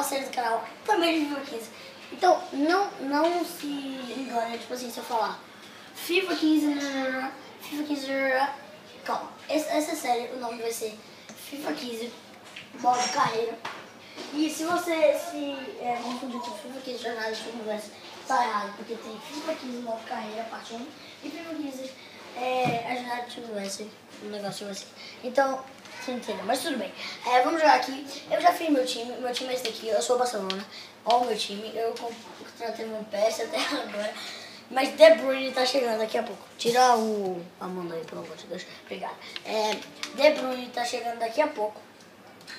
nova série do canal, também de FIFA 15. Então, não se engane, tipo assim, se eu falar FIFA 15, FIFA 15, calma. Essa série, o nome vai ser FIFA 15, modo carreira. E se você confundir com FIFA 15 Jornada de Universo, tá errado, porque tem FIFA 15 modo carreira, parte 1, e FIFA 15 a Jornada de Universo, o negócio vai ser. Então, você entendeu, mas tudo bem. Vamos jogar aqui. Eu já fiz meu time é esse daqui, eu sou o Barcelona. Ó o meu time, eu contratei meu PS até agora. Mas De Bruyne tá chegando daqui a pouco. Tira a mão daí, pelo amor de Deus. Obrigado. De Bruyne tá chegando daqui a pouco.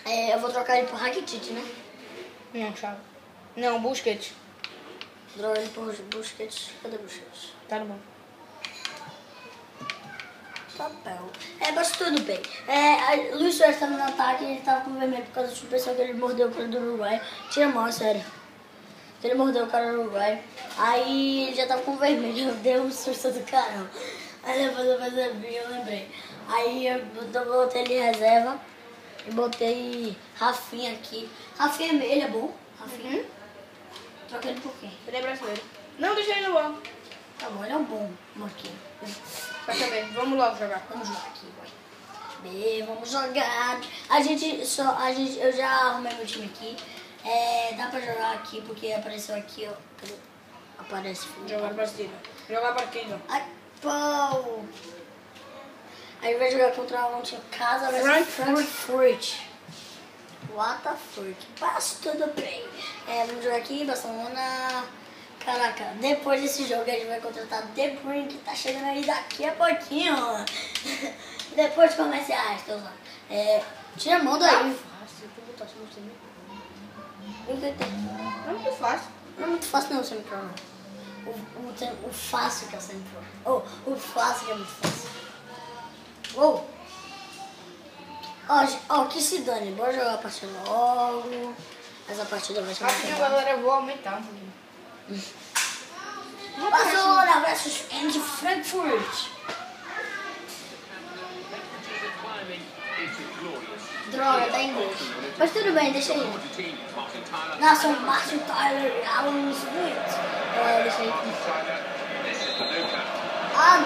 Eu vou trocar ele por Rakitic, né? Não, Thiago. Não, Busquets. Trocar ele por Busquets. Cadê Busquets? Tá bom. Papel. Mas tudo bem. Luiz Soares estava no ataque e ele tava com vermelho por causa da suspensão que ele mordeu o cara do Uruguai. Tira a mão, sério. Ele mordeu o cara do Uruguai. Aí ele já tava com vermelho. Eu dei um susto do caramba. Aí depois eu lembrei. Aí eu botei ele em reserva. E botei Rafinha aqui. Rafinha, ele é bom? Rafinha? Troca ele por quê? Ele é brasileiro. Não, deixa ele no banco. Tá bom, ele é um bom marquinho. Vai saber. Vamos logo jogar. Vamos jogar aqui, vai. Vamos jogar. Eu já arrumei meu time aqui. Dá pra jogar aqui porque apareceu aqui, ó. Cadê? Aparece. Jogar partida. Jogar partida. Ai, pau. Aí vai jogar contra um time casa, vai ser Frankfurt. What the fuck? Mas tudo bem. Vamos jogar aqui, Barcelona. Caraca, depois desse jogo a gente vai contratar De Bruyne, que tá chegando aí daqui a pouquinho. Depois de comerciais, tô usando. Tira a mão daí. Não é muito fácil. Não é muito fácil não, semi-pro, não. O fácil que é o semi-pro. O fácil que é muito fácil. Que se dane. Bora jogar a partida logo. Mas a partida vai ser Acho que agora eu vou aumentar um pouquinho. Barcelona versus Eintracht Frankfurt. Droga, tá em inglês. Mas tudo bem, deixa aí. Nossa, o Martin Tyler Alan Smith. Deixa aí.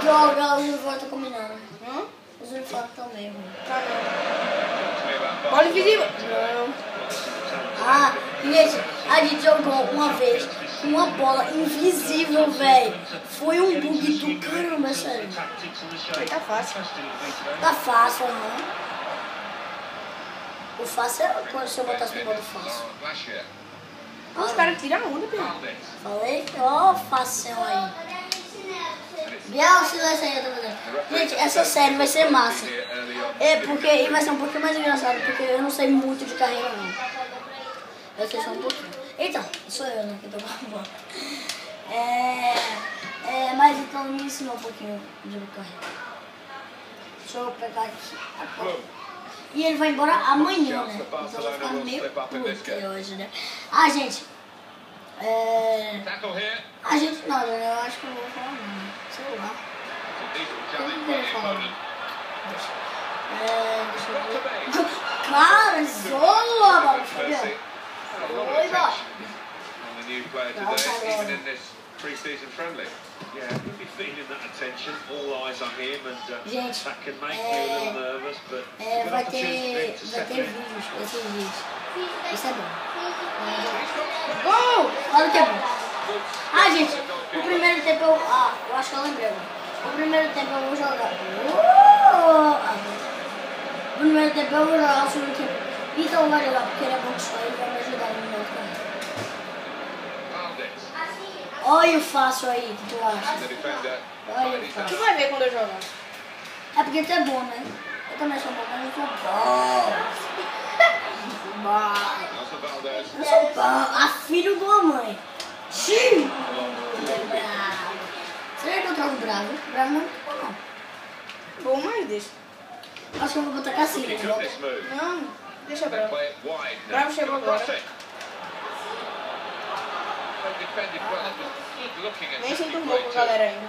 Droga, os uniformes estão combinando. Os uniformes estão meio ruins. Tá não. Bola invisível. Não. Gente, a gente jogou uma vez com uma bola invisível, velho. Foi um bug do caramba, sério. Tá fácil. Tá fácil, não. O fácil é quando você botasse no modo fácil. Os caras tiram a onda, Pedro. Falei? Fácil aí. Biel, silêncio aí, eu tô fazendo. Gente, essa série vai ser massa. Porque vai ser um pouquinho mais engraçado, porque eu não sei muito de carreira, não. Eu sei só um pouquinho. Então, sou eu, né, que tô com a bola. Mas então me ensina um pouquinho de carreira. Deixa eu pegar aqui. E ele vai embora amanhã, né? Então eu vou ficar meio puto hoje, né? Gente. Não, eu acho que eu vou falar não. Sei lá. Eu não vou falar não. Deixa eu ver. Cara, zoa, mano. Oi, boy. Pre-season friendly. Yeah, you'll be feeling that attention, all eyes on him, and gente, that can make you a little nervous, but vai ter vídeos, esses vídeos. Isso é bom. Claro que é bom. Gente, o primeiro tempo eu acho que eu lembrei. O primeiro tempo eu vou jogar. O primeiro tempo eu vou jogar o segundo tempo. Então vai jogar porque ele é bom de só, ele vai me ajudar no meu carro. Olha o fácil aí, que tu acha? Olha o fácil. Tu vai ver quando eu jogar. Porque tu é bom, né? Eu também sou bom, mas eu sou bom. Eu sou bom. A filho de uma mãe. Sim! Será que eu troco bravo? Bravo não é muito bom, não. Bom, mas deixa. Acho que eu vou botar Casillas. Não, deixa bravo. Bravo chegou agora. Nem sinto um pouco, galera, ainda.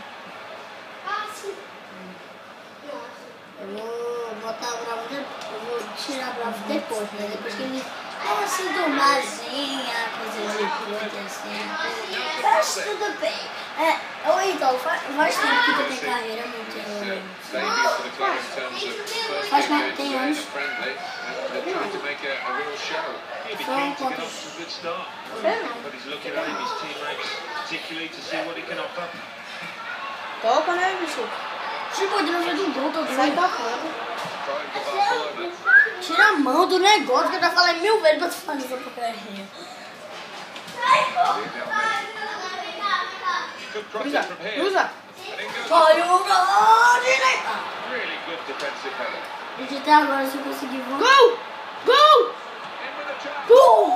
Eu vou botar o bravo depois. Eu vou tirar o bravo depois, né? Depois que ele tudo mazinha, coisa de puta, assim. Mas tudo bem. Ô, então, faz tempo que tu tem carreira muito... Faz mais, tem anos. São quantos? Toca, né, bicho? Tipo, ele não fez um gol, tô Sai doido. tocando. Tira a mão do negócio que eu já falei 1000 vezes pra tu fazer essa porcaria. Cruza, cruza. Olha o gol de Neymar. Really good defensive header. E até agora, se eu conseguir voar... Gol! Gol! In with a chance. Gol!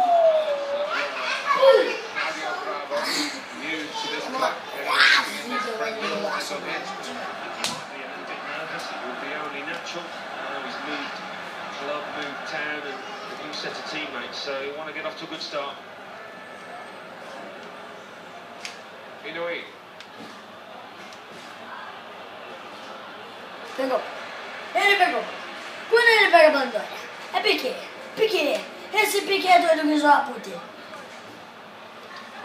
Mario Bravo, new to this club. Club, moved town, and a new set of teammates, so you want to get off to a good start. Inouye. Pegou. Ele pegou. Quando ele pega a bandeira, é Piqué. Piqué. Esse Piqué é doido que zoa a puta.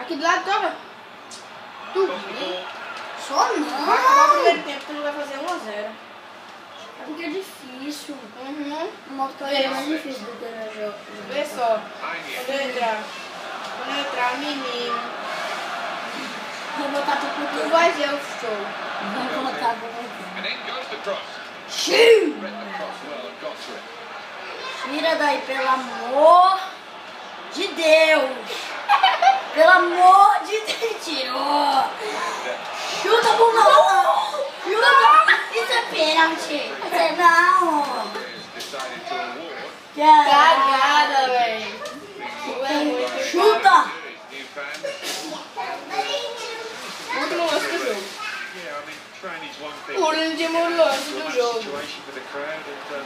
Aqui do lado, toca. Só Vai acabar o não. primeiro tempo, tu não vai fazer 1 a 0. É porque é difícil. Uhum. O modo carreira é mais difícil do que no jogo. Vê só. Anya. Quando eu entrar, menino, Vou botar pro tu puteiro. vai ver o show. Vai botar pro puteiro. And in goes the cross. Xiii! Read the cross well and got to it. Tira daí, pelo amor de Deus. Pelo amor de Deus. Tirou. Chuta pro não. Chuta. Isso é pênalti. Isso é não. Players decided to award Cagada, velho. Chuta. his new fans. Último lance do jogo. Yeah, I mean, training's one thing. Último lance do jogo. Situation for the crowd and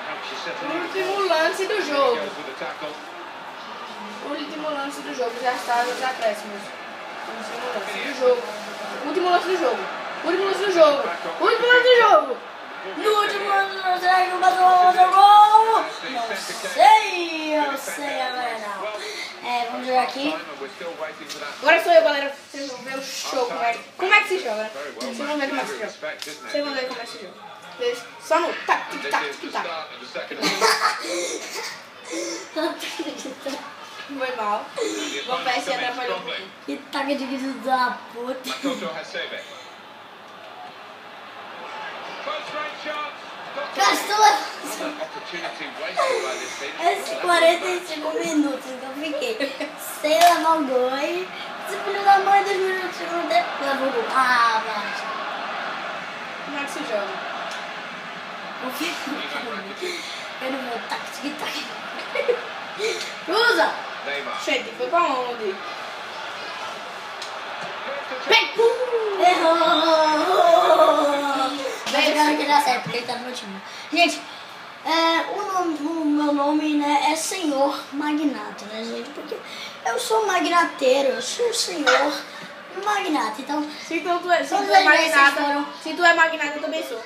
helps you settle in. Último lance do jogo. Goes with the tackle. Último lance do jogo. Já está nos acréscimos. Último lance do jogo. Último lance do jogo. Último lance do jogo. Último lance do jogo. No último ano, será que o Barcelona fazer gol? Não sei, eu sei agora não. Vamos jogar aqui. Time and we're still waiting for that. Agora sou eu, galera. Vocês vão ver o show. Como é que se joga? Very well. Vocês vão ver como é que se joga. Respect, isn't Vocês it? vão ver como é que se joga. Vocês só no tac, tic, This tac, is the tic, tac. start of the second half. Foi mal. Vou ver se atrapalhou um Strongly. pouquinho. Que taca de grito da puta. Makoto Hasebe. Close range chance. Gastou Another opportunity wasted by this team. esses 45 minutos que eu fiquei sem levar o gol. Aí, esse filho da mãe 2 minutos no segundo tempo levou o gol. Ah, mas. Como é que se joga? O que? Eu não vou tac, tic, tac. Cruza! Neymar. Gente, foi pra onde? Vem! Errou! Vai jogar aqui dá certo, porque ele tá no meu time. Gente, o meu nome, né, é Senhor Magnata, né, gente? Porque eu sou magnateiro, eu sou o Senhor Magnata. Então, Se tu é Todas as vezes magnata, foram- se tu é magnata, eu também sou.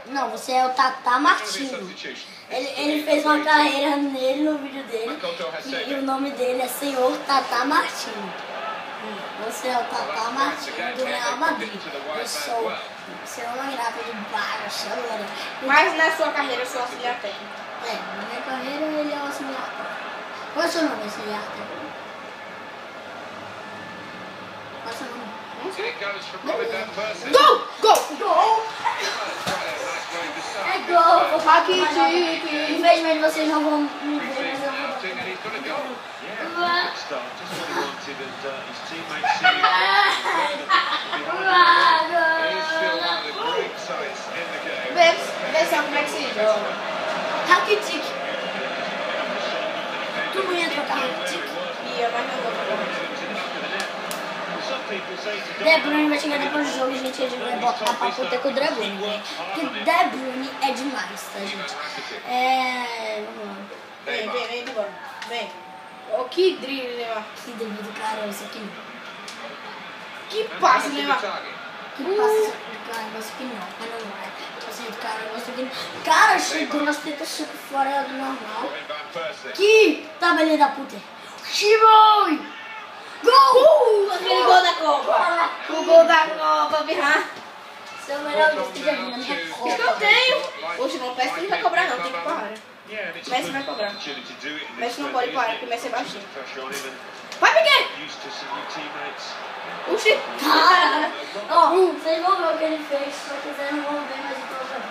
não, você é o Tata Martino. Substitution. Ele fez uma carreira nele no vídeo dele. Makoto E o Hasebe. nome dele é Senhor Tata Martino. Você é o Tata Martino do Real Madrid. Eu sou o Senhor Magnata do Barcelona. Mas na sua carreira eu sou auxiliar técnico. Na minha carreira ele é o auxiliar técnico. Qual é o seu nome, auxiliar técnico? Qual é o seu nome? Here it goes from Robin Van Persie. Gol! Gol! Gol! Quite a nice way to start. É gol! Rakitic! Infelizmente vocês não vão me ver, Sees mas eu vou... outing and he's got a goal. Yeah, good start. Just what he wanted, and his teammates see him. He's still one of the great sights in the game. Vê só como é que se joga. Rakitic! Tu não ia trocar Rakitic? Ia, mas não vou trocar. Some people say to De Bruyne vai chegar depois do jogo, gente, a gente vai botar pra puta com o De Bruyne, né? Porque De Bruyne é demais, tá, gente? Vamos lá. Vem, embora. Vem. Ó, que drible, Neymar. Que drible do cara, isso aqui não. Que And passe, passes the Neymar. target. Que passa do cara, isso aqui não. Mas não vai. Passei do cara, isso aqui não. Cara, chegou nas tetas fora do normal. Robin Van Percy. Que tabelinha da puta. Shiboi! Gol! Aquele gol da Copa. O gol da Copa, Birra. Seu melhor gol que já vi na minha Isso Copa. que eu tenho. Hoje não, Messi não vai cobrar não, tem que ir pra área. Yeah, and it's a Messi good vai cobrar. opportunity to do it in Messi this não pode ir pra área, friendly, porque Messi é baixinho. pressure on him and Vai, Piquet! used to some new teammates. Oxi. Cara, ó, vocês vão ver o que ele fez, se não quiser não vão ver, mas então vai.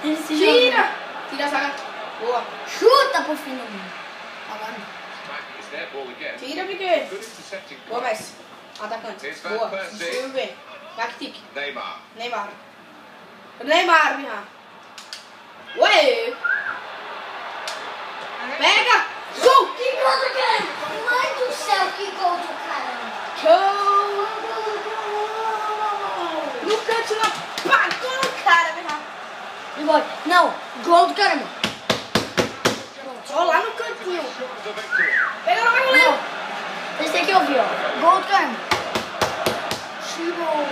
Ele se Tira! jogou. Tira a zaga. Boa. Chuta pro fim do mundo. Agora não. Back is their ball again. Tira, Piquet. Good intercepting Boa, play. Messi. Atacante. Esse Boa. vai Percy. Deixa eu ver. Rakitic. Neymar. Neymar. Neymar, Birra. Ué! Pega! Gol! Que gol do caramba! Mãe do céu, que gol do caramba! Gol! No canto, na pagou no cara, Birra. Igual, não, gol do caramba! Ó, lá no cantinho. The victory. Pega lá, Não, goleiro. vocês têm que ouvir, ó. Gol do caramba! Chegou!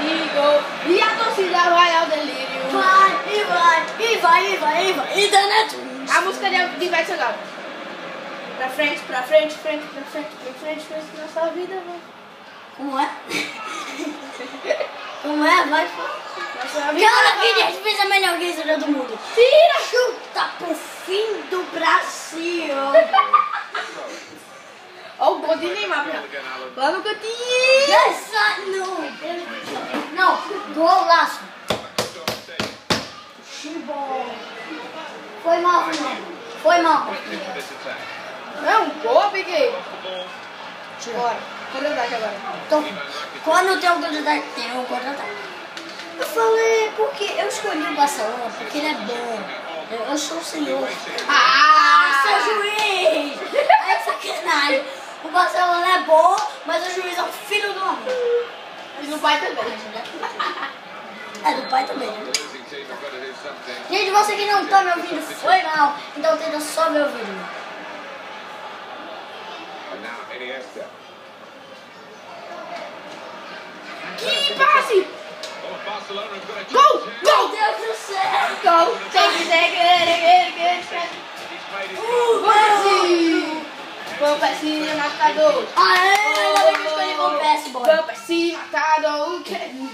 E gol. E a torcida vai ao delírio. Vai, e vai, e vai, e vai, e vai, e dana tudo! A música de Ivete Sangalo. Pra frente, pra frente, frente, pra frente, pra frente, frente, nossa vida, vai. Como é? Como é? Vai, Nossa vida cara, vai. que gente fez a melhor guerreira do mundo! Tira! Chuta pro fim do Brasil! Ó o gol de Neymar, Goal Birra. again, Alan. Lá no cantinho. Essa não! Golaço! Chibol! Foi mal, Fernando. Foi mal. Into this attack. Não, boa, peguei. Off the ball. Bora. Contra-ataque agora. Então, quando tem um contra-ataque, tem um contra-ataque. Eu falei, porque eu escolhi o Barcelona, porque ele é bom. Eu sou o senhor. Seu juiz! É sacanagem. O Barcelona é bom, mas o juiz é um filho do amor. E no pai também, né? É do pai também, né? The losing team have got to do something. Gente, você que não tá me ouvindo, foi mal. Então tenta só me ouvir. And now Iniesta. Que passe! Oh, Barcelona have got a Gol! chance here. Gol! Meu Deus do céu! Gol! Tem que ser, He's made his Messi! Vamos pra cima, matador! Aê, ainda bem que eu escolhi com o PS, boy. Vamos pra cima, matador!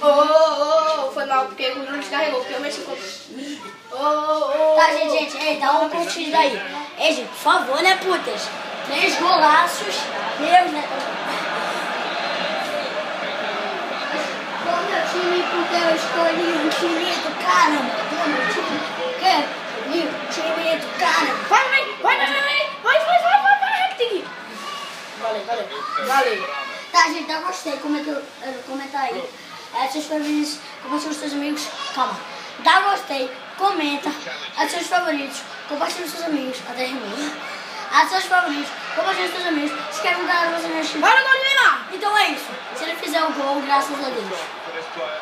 Oh, foi mal porque o não descarregou, porque eu mexi com... Tá, gente, ei, dá um curtido aí. Ei, gente, por favor, né, putas? 3 golaços. Deus, né? Do meu time, porque eu escolhi um time do caramba. Do meu time, porque eu escolhi um time do caramba. Vai, Rakitic! Valeu. Tá, gente, tá, gostei. Comenta aí. Seus favoritos, compartilha os seus amigos. Calma. Dá gostei, comenta. Seus favoritos, compartilha os seus amigos. Até rimou. Seus favoritos, compartilha os seus amigos. Se inscreve no canal se você não é inscrito. Olha o gol de Neymar! Então é isso. Se ele fizer o gol, graças a Deus. for this player.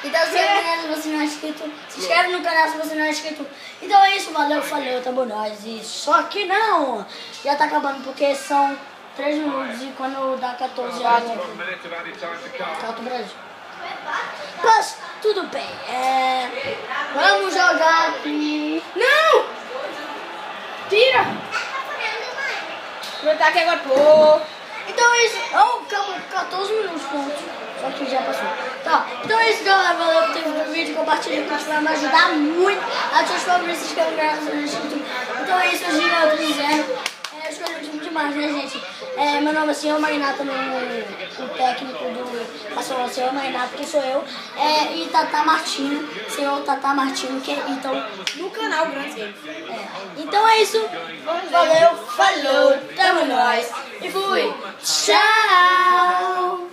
Então se inscreve no canal se você não é inscrito. Se inscreve no canal se você não é inscrito. Então é isso, valeu, falou, tamo nós. E só que não. Já tá acabando porque são 3 minutos e quando dá 14 horas. 1 minute of added time to come. Falta o Brasil. Mas tudo bem. Vamos jogar aqui. Não! Tira! Vou botar aqui agora, pô! Então é isso. Oh, acabou 14 minutos, ponto. Só que já passou. Tá, então é isso, galera. Valeu por ter visto o vídeo. Compartilha, porque vai me ajudar muito. A seus favoritos, se inscreve no canal se não é inscrito. Então é isso, hoje eu tô dizendo. Eu escolhi um time demais, né, gente? Meu nome é Senhor Magnata, o técnico do Barcelona, Senhor Magnata, que sou eu. E Tata Martino, Senhor Tata Martino, que então. No canal Grande Games. Então é isso. Valeu, falou, tamo nós. E fui. Tchau!